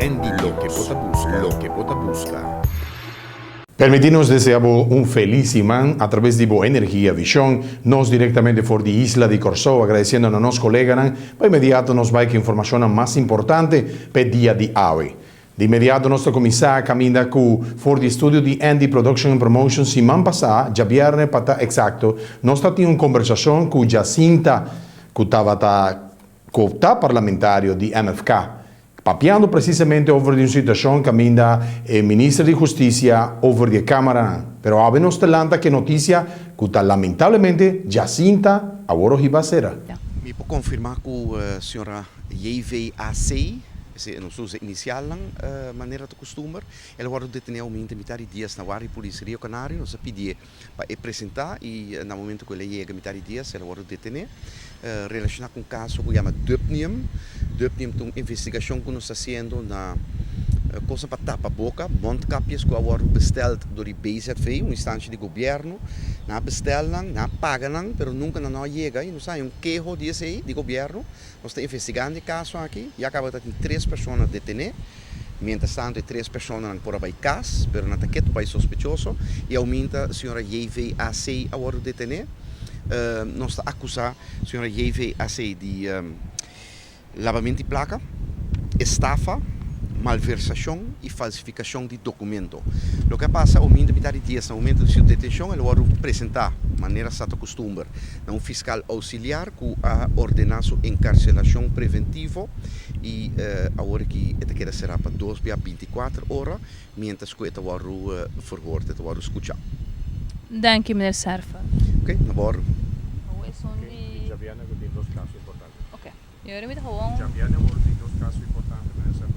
Andy lo que Bota busca. Permitimos deseamos un feliz imán a través de Boa Energia Visión, nos directamente for de Isla de Corsó, agradeciendo a nos colegas, para inmediato nos vai que información más importante per dia de hoje. De imediato nostro comissário caminha com for de estúdio de Andy Production and Promotion semana passada, já viernes para exato, nós tínhamos uma conversação com Jacinta, que estava parlamentário de MFK, papiando precisamente over de uma situação que ainda é ministro de Justiça over de Câmara. Pero há nos telanta que notícia que lamentavelmente Jacinta agora vai ser. Me pode confirmar que a senhora JVAC, não sou inicial maneira de costume, ela vai detener o militar dias na área polícia Rio Canário, nós pedimos para apresentar e no momento que ele chega militar dias ela vai detener, relacionado com o caso que chama Dupnium tem uma investigação que nós está fazendo na coisa para tapar a boca, mondkapjes que agora besteld door die BZV, uma instância de governo, na bestelling, na pagam, pero nunca não chega, e nós temos queijo de governo, nós estamos investigando o caso aqui, e acaba de ter 3 pessoas detenidas, mientras tanto 3 pessoas por aí cas, pero não tem que sospechoso, e aumenta a senhora JVAC agora detenida, nós está acusando a senhora JVAC de lavamento de placa, estafa, malversação e falsificação de documento. O que passa, o militar dias, no momento de sua detenção, ele vai apresentar, de maneira que se acostuma, a um fiscal auxiliar que a ordenar sua encarcelação preventiva e agora que ela será para 2 a 24 horas, mientras que ela vai verhoord, ela vai escutar. Dank u, meneer Serfa. Ok, na bordo. Já vieram de 2 casos importantes. Ok. Eu me gewoon. Já vieram de 2 casos importantes, né?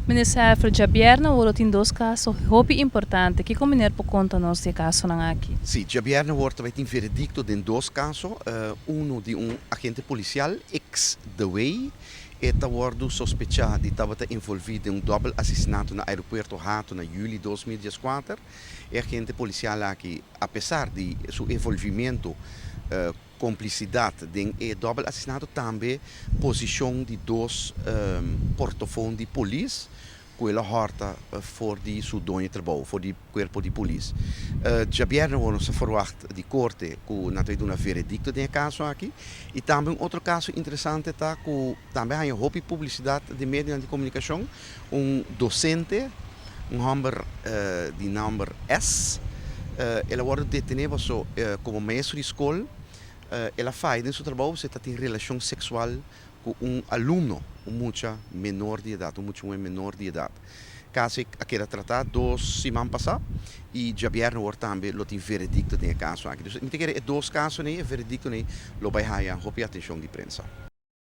Meneer Serfa, já vieram tem 2 casos, hopi importante. Que como meneer pode contar-nos de caso não aqui? Sim, já vieram vai ter veredicto de 2 casos, um de agente policial ex-The Way, eta wordt sospechado de estar envolvido em duplo assassinato no aeroporto Hato na julho de 2014. E agente policial aqui, apesar de seu envolvimento, complicidade em duplo assassinato, também posição de 2 portafões de polícia, que ela horta voor die seu dono de trabalho, voor die corpo de polícia. Já vieram se verwacht de corte que não tem um veredicto de caso aqui. E também outro caso interessante está que também há uma hobby publicidade de meios de comunicação, docente, homem de nome S, ela foi detenida como maestro de escola. Ela faz em seu trabalho, você tem relação sexual com aluno, muito menor de idade, muito menor de idade. Caso que era tratado 2 semanas passadas e já vieram também o veredicto de caso aqui. Então, é 2 casos, o veredicto lo vai a atenção de prensa.